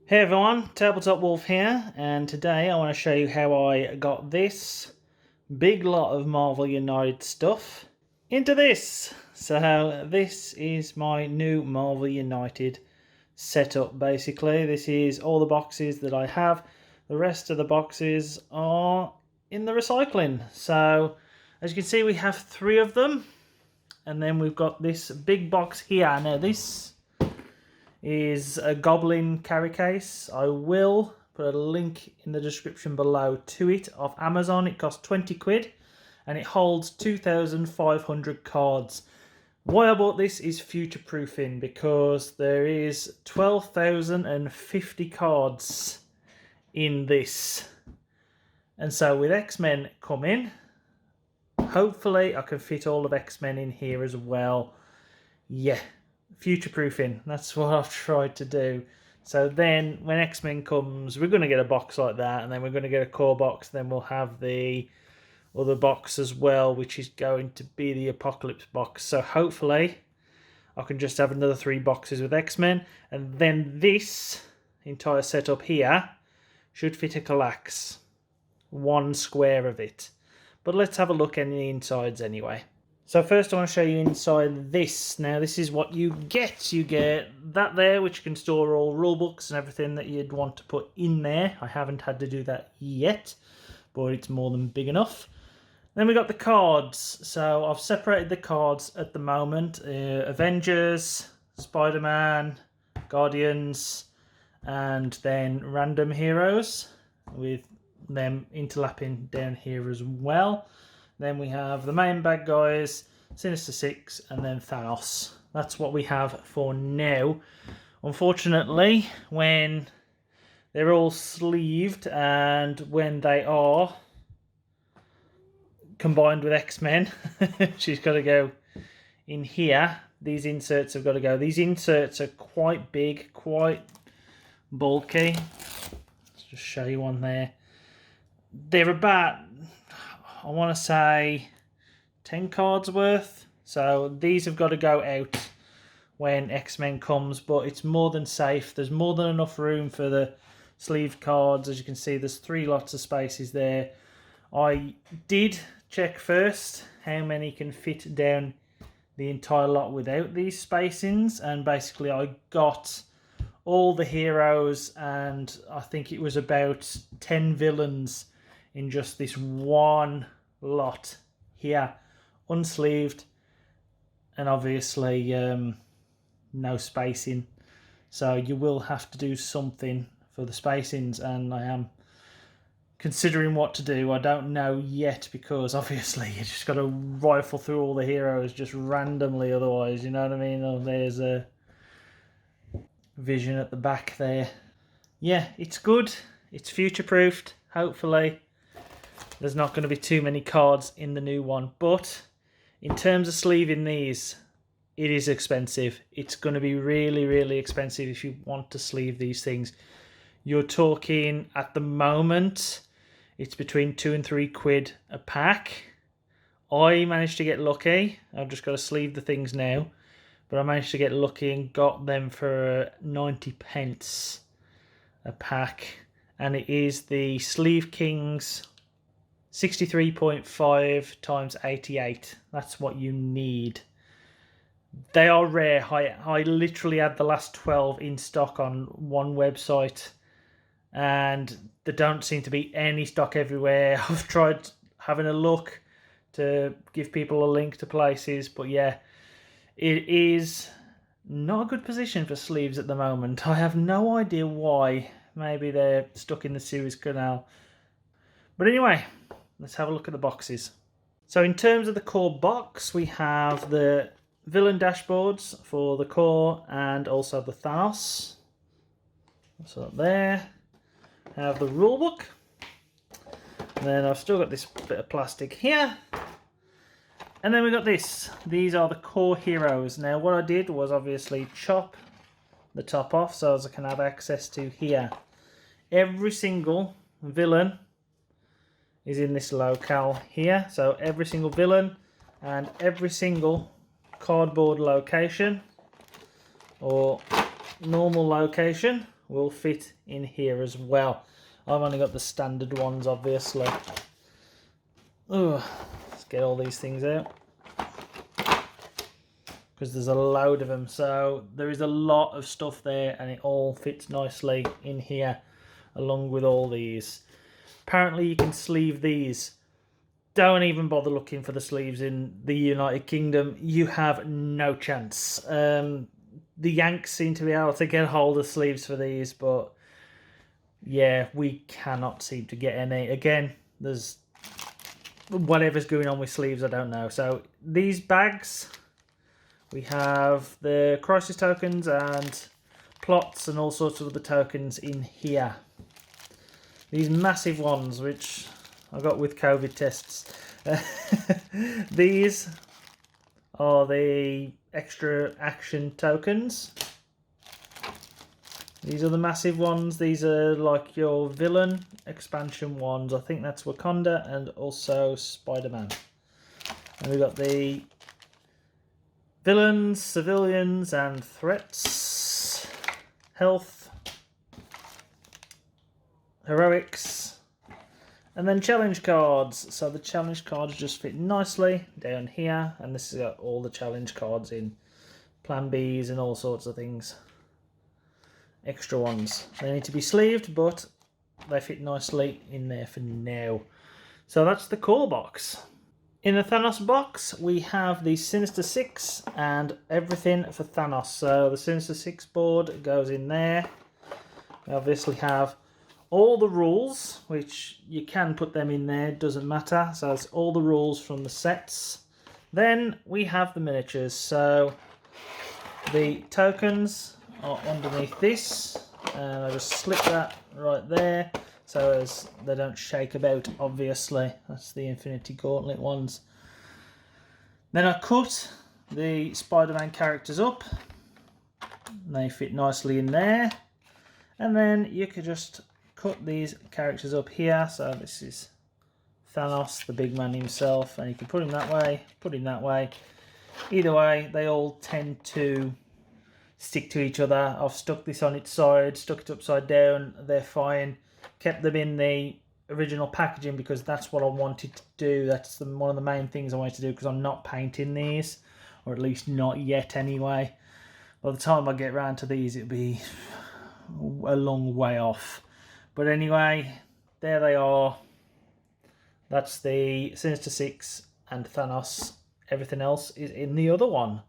Hey everyone, Tabletop Wolf here, and today I want to show you how I got this big lot of Marvel United stuff into this. So this is my new Marvel United setup basically. This is all the boxes that I have. The rest of the boxes are in the recycling. So as you can see, we have 3 of them, and then we've got this big box here. Now this is a Goblin carry case. I will put a link in the description below to it off Amazon. It costs 20 quid and it holds 2,500 cards. Why I bought this is future proofing, because there is 12,050 cards in this. And so with X-Men coming, hopefully I can fit all of X-Men in here as well. Yeah. Future proofing, that's what I've tried to do. So then when X-Men comes, we're going to get a box like that, and then we're going to get a core box, then we'll have the other box as well, which is going to be the Apocalypse box. So hopefully I can just have another 3 boxes with X-Men, and then this entire setup here should fit a Kallax, 1 square of it. But let's have a look in the insides anyway. So first I want to show you inside this. Now this is what you get. You get that there, which you can store all rule books and everything that you'd want to put in there. I haven't had to do that yet, but it's more than big enough. Then we got the cards. So I've separated the cards at the moment. Avengers, Spider-Man, Guardians, and then random heroes, with them interlapping down here as well. Then we have the main bad guys, Sinister Six, and then Thanos. That's what we have for now. Unfortunately, when they're all sleeved and when they are combined with X-Men, she's got to go in here. These inserts have got to go. These inserts are quite big, quite bulky. Let's just show you one there. They're about, I want to say 10 cards worth. So these have got to go out when X-Men comes, but it's more than safe. There's more than enough room for the sleeved cards. As you can see, there's 3 lots of spaces there. I did check first how many can fit down the entire lot without these spacings, and basically I got all the heroes, and I think it was about 10 villains in just this one lot here, unsleeved, and obviously no spacing. So you will have to do something for the spacings, and I am considering what to do. I don't know yet, because obviously you just got to rifle through all the heroes just randomly, otherwise, you know what I mean? Oh, there's a Vision at the back there. Yeah, it's good. It's future-proofed, hopefully. There's not going to be too many cards in the new one, but in terms of sleeving these, it is expensive. It's going to be really, really expensive if you want to sleeve these things. You're talking, at the moment, it's between 2 and 3 quid a pack. I managed to get lucky. I've just got to sleeve the things now, but I managed to get lucky and got them for 90 pence a pack, and it is the Sleeve Kings 63.5 times 88. That's what you need. They are rare. I literally had the last 12 in stock on one website, and there don't seem to be any stock everywhere. I've tried having a look to give people a link to places, but yeah, it is not a good position for sleeves at the moment. I have no idea why. Maybe they're stuck in the Suez Canal. But anyway, let's have a look at the boxes. So in terms of the core box, we have the villain dashboards for the core and also the Thanos. So there. I have the rulebook. And then I've still got this bit of plastic here. And then we got this. These are the core heroes. Now what I did was obviously chop the top off so as I can have access to here. Every single villain is in this locale here. So every single villain and every single cardboard location or normal location will fit in here as well. I've only got the standard ones, obviously. Ugh, let's get all these things out, because there's a load of them. So there is a lot of stuff there, and it all fits nicely in here along with all these. Apparently you can sleeve these. Don't even bother looking for the sleeves in the United Kingdom. You have no chance. The Yanks seem to be able to get hold of sleeves for these, but yeah, we cannot seem to get any. Again, there's whatever's going on with sleeves, I don't know. So these bags, we have the crisis tokens and plots and all sorts of other tokens in here. These massive ones, which I got with COVID tests. These are the extra action tokens. These are the massive ones. These are like your villain expansion ones. I think that's Wakanda and also Spider-Man. And we've got the villains, civilians and threats, health, heroics, and then challenge cards. So the challenge cards just fit nicely down here, and this has got all the challenge cards in plan Bs and all sorts of things. Extra ones. They need to be sleeved, but they fit nicely in there for now. So that's the core box. In the Thanos box, we have the Sinister Six and everything for Thanos. So the Sinister Six board goes in there. We obviously have all the rules, which you can put them in there, doesn't matter. So it's all the rules from the sets. Then we have the miniatures. So the tokens are underneath this, and I just slip that right there so as they don't shake about, obviously. That's the Infinity Gauntlet ones. Then I cut the Spider-Man characters up, and they fit nicely in there. And then you could just cut these characters up here. So this is Thanos, the big man himself, and you can put him that way, put him that way. Either way, they all tend to stick to each other. I've stuck this on its side, stuck it upside down, they're fine. Kept them in the original packaging because that's what I wanted to do. That's one of the main things I wanted to do, because I'm not painting these, or at least not yet anyway. By the time I get around to these, it'll be a long way off. But anyway, there they are. That's the Sinister Six and Thanos. Everything else is in the other one.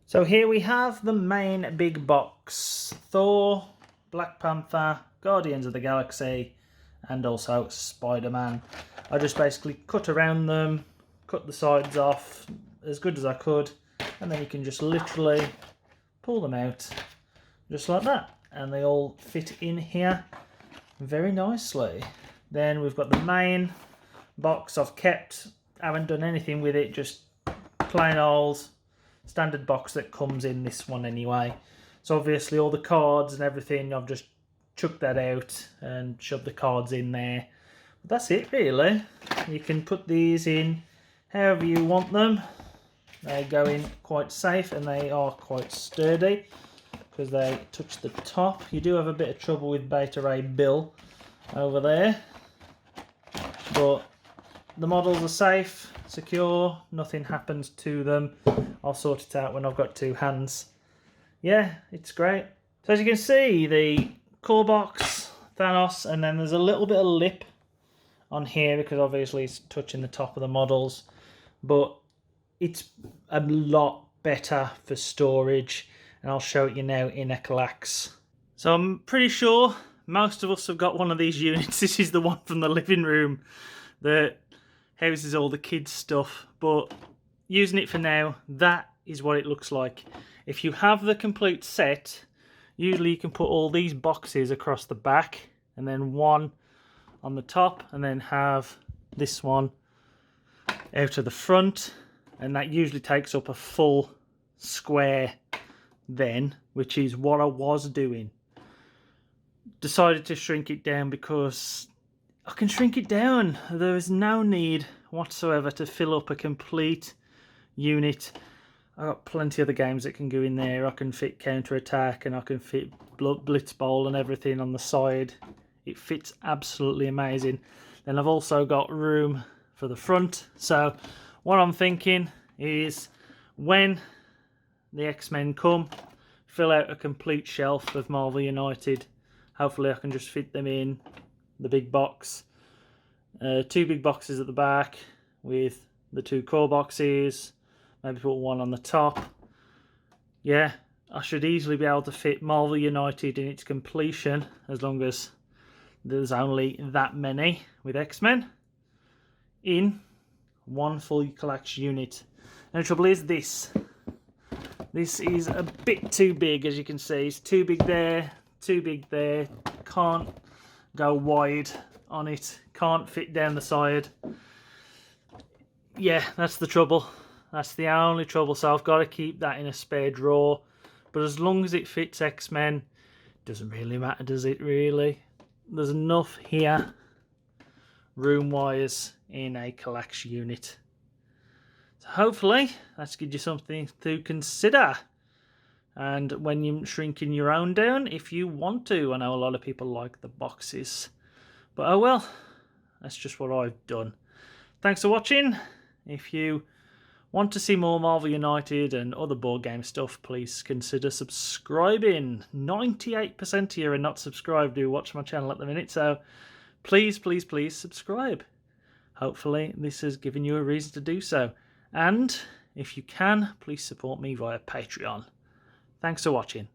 So here we have the main big box. Thor, Black Panther, Guardians of the Galaxy, and also Spider-Man. I just basically cut around them, cut the sides off as good as I could, and then you can just literally pull them out just like that. And they all fit in here very nicely. Then we've got the main box I've kept. I haven't done anything with it, just plain old standard box that comes in this one anyway. So obviously all the cards and everything, I've just chucked that out and shoved the cards in there. But that's it really. You can put these in however you want them. They go in quite safe, and they are quite sturdy because they touch the top. You do have a bit of trouble with Beta Ray Bill over there, but the models are safe, secure, nothing happens to them. I'll sort it out when I've got two hands. Yeah, it's great. So as you can see, the core box, Thanos, and then there's a little bit of lip on here because obviously it's touching the top of the models, but it's a lot better for storage, and I'll show it you now in a collapse. So I'm pretty sure most of us have got one of these units. This is the one from the living room that houses all the kids' stuff, but using it for now, that is what it looks like. If you have the complete set, usually you can put all these boxes across the back and then one on the top, and then have this one out of the front, and that usually takes up a full square then, which is what I was doing. Decided to shrink it down because I can shrink it down. There is no need whatsoever to fill up a complete unit. I've got plenty of other games that can go in there. I can fit Counter Attack and I can fit Blitz Bowl and everything on the side. It fits absolutely amazing. Then I've also got room for the front. So what I'm thinking is when the X-Men come, fill out a complete shelf of Marvel United. Hopefully I can just fit them in the big box. 2 big boxes at the back with the 2 core boxes. Maybe put one on the top. Yeah, I should easily be able to fit Marvel United in its completion, as long as there's only that many with X-Men, in one full collection unit. And the trouble is this. This is a bit too big, as you can see. It's too big there, too big there. Can't go wide on it. Can't fit down the side. Yeah, that's the trouble. That's the only trouble. So I've got to keep that in a spare drawer. But as long as it fits X-Men, doesn't really matter, does it really? There's enough here, room-wise, in a collection unit. So hopefully that's gives you something to consider. And when you're shrinking your own down, if you want to. I know a lot of people like the boxes. But oh well, that's just what I've done. Thanks for watching. If you want to see more Marvel United and other board game stuff, please consider subscribing. 98% of you are not subscribed who watch my channel at the minute, so please, please, please subscribe. Hopefully this has given you a reason to do so. And if you can, please support me via Patreon. Thanks for watching.